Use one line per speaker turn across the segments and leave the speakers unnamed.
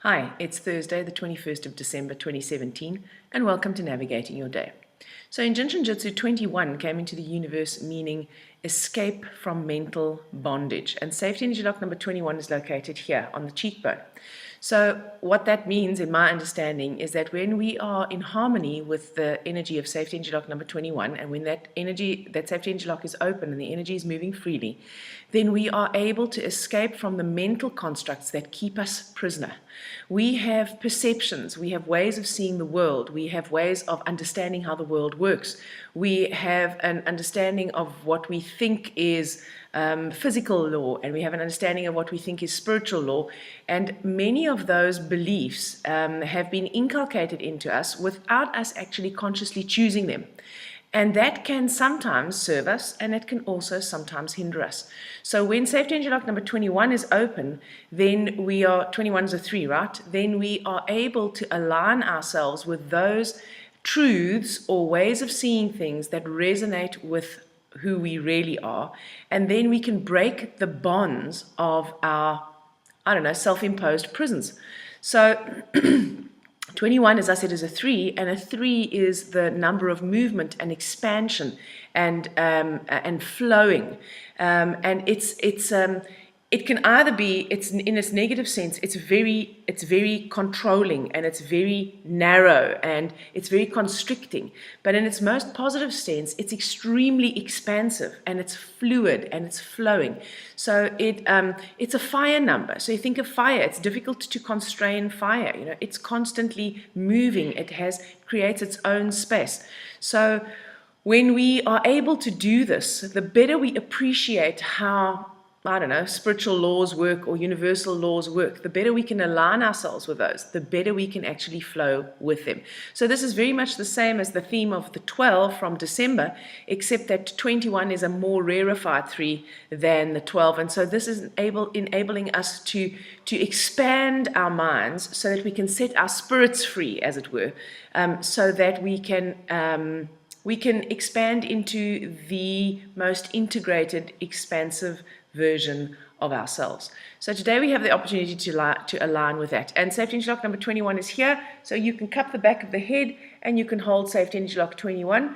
Hi, it's Thursday, the 21st of December 2017, and welcome to Navigating Your Day. So in Jinshin Jyutsu, 21 came into the universe meaning escape from mental bondage, and safety energy lock number 21 is located here on the cheekbone. So what that means, in my understanding, is that when we are in harmony with the energy of safety energy lock number 21, and when that safety energy lock is open and the energy is moving freely, then we are able to escape from the mental constructs that keep us prisoner. We have perceptions, we have ways of seeing the world, we have ways of understanding how the world works. We have an understanding of what we think is physical law, and we have an understanding of what we think is spiritual law, and many of those beliefs have been inculcated into us without us actually consciously choosing them. And that can sometimes serve us, and it can also sometimes hinder us. So when safety energy lock number 21 is open, then 21 is a 3, right? Then we are able to align ourselves with those truths or ways of seeing things that resonate with who we really are. And then we can break the bonds of our, self-imposed prisons. So 21, as I said, is a 3, and a 3 is the number of movement and expansion and flowing. And it can either be, it's in its negative sense, it's very controlling, and it's very narrow, and it's very constricting. But in its most positive sense, it's extremely expansive, and it's fluid, and it's flowing. So it's a fire number. So you think of fire, it's difficult to constrain fire. It's constantly moving. It creates its own space. So when we are able to do this, the better we appreciate how spiritual laws work or universal laws work, the better we can align ourselves with those, the better we can actually flow with them. So this is very much the same as the theme of the 12 from December, except that 21 is a more rarefied 3 than the 12. And so this is enabling us to expand our minds so that we can set our spirits free, as it were, so that we can expand into the most integrated, expansive version of ourselves. So today we have the opportunity to align with that. And safety energy lock number 21 is here. So you can cup the back of the head and you can hold safety energy lock 21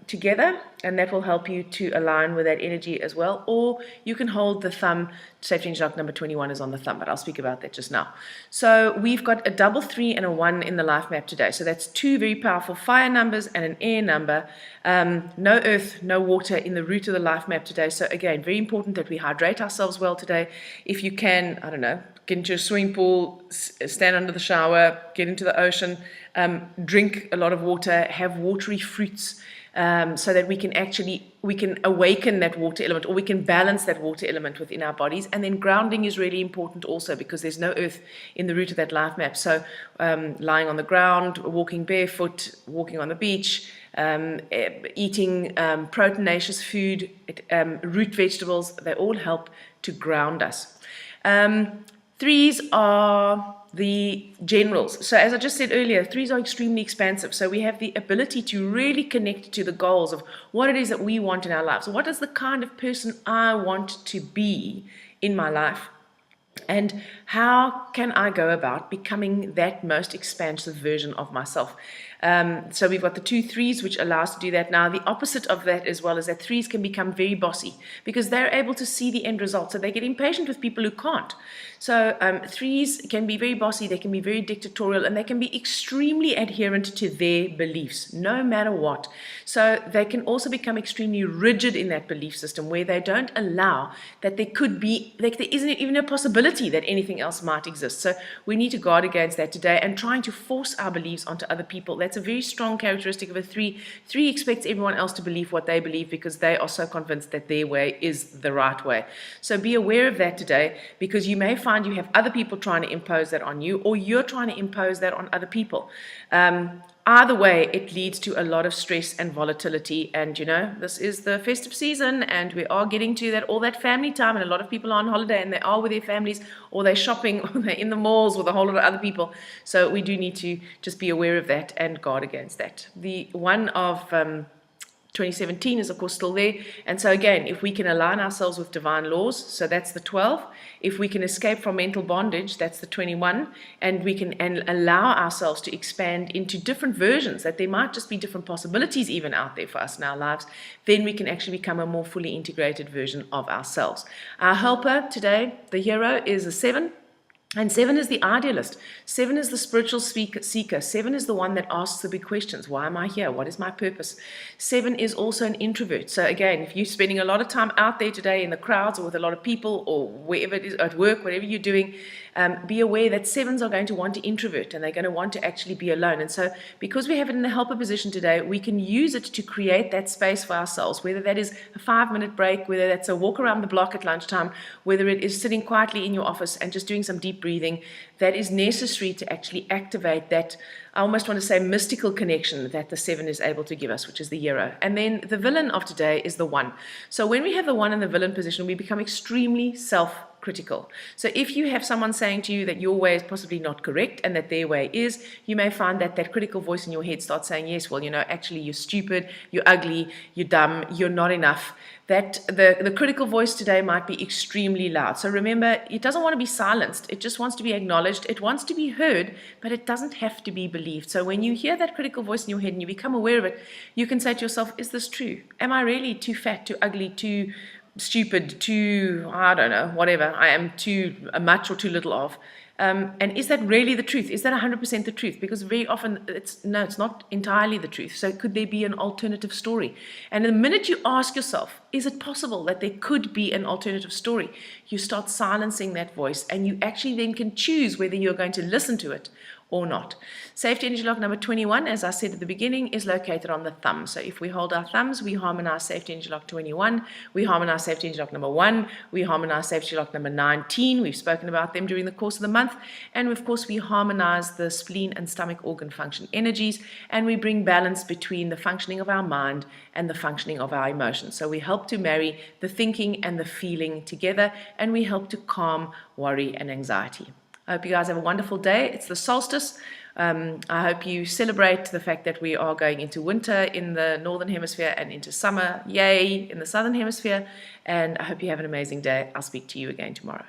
together, and that will help you to align with that energy as well. Or you can hold the thumb. Safety energy lock number 21 is on the thumb, but I'll speak about that just now. So we've got a double 3 and a 1 in the life map today. So that's 2 very powerful fire numbers and an air number. No earth, no water in the root of the life map today. So again, very important that we hydrate ourselves well today. If you can, get into a swimming pool, stand under the shower, get into the ocean, drink a lot of water, have watery fruits, so that we can awaken that water element, or we can balance that water element within our bodies. And then grounding is really important also, because there's no earth in the root of that life map. So lying on the ground, walking barefoot, walking on the beach, eating proteinaceous food, root vegetables, they all help to ground us. 3s are the generals. So as I just said earlier, 3s are extremely expansive. So we have the ability to really connect to the goals of what it is that we want in our lives. So what is the kind of person I want to be in my life? And how can I go about becoming that most expansive version of myself? So we've got the 2 3s, which allow us to do that. Now, the opposite of that as well is that 3s can become very bossy, because they're able to see the end result. So they get impatient with people who can't. So 3s can be very bossy, they can be very dictatorial, and they can be extremely adherent to their beliefs, no matter what. So they can also become extremely rigid in that belief system, where they don't allow that there could be, like there isn't even a possibility that anything else might exist. So we need to guard against that today, and trying to force our beliefs onto other people. That's a very strong characteristic of a 3. 3 expects everyone else to believe what they believe, because they are so convinced that their way is the right way. So be aware of that today, because you may find you have other people trying to impose that on you, or you're trying to impose that on other people. Either way, it leads to a lot of stress and volatility. And this is the festive season, and we are getting to all that family time, and a lot of people are on holiday, and they are with their families, or they're shopping, or they're in the malls with a whole lot of other people. So we do need to just be aware of that and guard against that. The one of 2017 is of course still there. And so again, if we can align ourselves with divine laws, so that's the 12. If we can escape from mental bondage, that's the 21. And we can allow ourselves to expand into different versions, that there might just be different possibilities even out there for us in our lives, then we can actually become a more fully integrated version of ourselves. Our helper today, the hero, is a 7. And 7 is the idealist. 7 is the spiritual seeker. 7 is the one that asks the big questions. Why am I here? What is my purpose? 7 is also an introvert. So again, if you're spending a lot of time out there today in the crowds or with a lot of people or wherever it is, at work, whatever you're doing, be aware that 7s are going to want to introvert and they're going to want to actually be alone. And so because we have it in the helper position today, we can use it to create that space for ourselves, whether that is a 5-minute break, whether that's a walk around the block at lunchtime, whether it is sitting quietly in your office and just doing some deep breathing. That is necessary to actually activate that, I almost want to say, mystical connection that the 7 is able to give us, which is the hero. And then the villain of today is the 1. So when we have the 1 in the villain position, we become extremely self-critical. So if you have someone saying to you that your way is possibly not correct and that their way is, you may find that that critical voice in your head starts saying, yes, well, actually you're stupid, you're ugly, you're dumb, you're not enough. That the critical voice today might be extremely loud. So remember, it doesn't want to be silenced. It just wants to be acknowledged. It wants to be heard, but it doesn't have to be believed. So when you hear that critical voice in your head and you become aware of it, you can say to yourself, is this true? Am I really too fat, too ugly, too stupid, too, I don't know, whatever I am, too much or too little of? And is that really the truth? Is that 100% the truth? Because very often it's not entirely the truth. So could there be an alternative story? And the minute you ask yourself, is it possible that there could be an alternative story? You start silencing that voice and you actually then can choose whether you're going to listen to it or not. Safety energy lock number 21, as I said at the beginning, is located on the thumb. So if we hold our thumbs, we harmonize safety energy lock 21, we harmonize safety energy lock number 1, we harmonize safety lock number 19. We've spoken about them during the course of the month. And of course, we harmonize the spleen and stomach organ function energies, and we bring balance between the functioning of our mind and the functioning of our emotions. So we help to marry the thinking and the feeling together, and we help to calm worry and anxiety. I hope you guys have a wonderful day. It's the solstice. I hope you celebrate the fact that we are going into winter in the northern hemisphere and into summer, yay, in the southern hemisphere. And I hope you have an amazing day. I'll speak to you again tomorrow.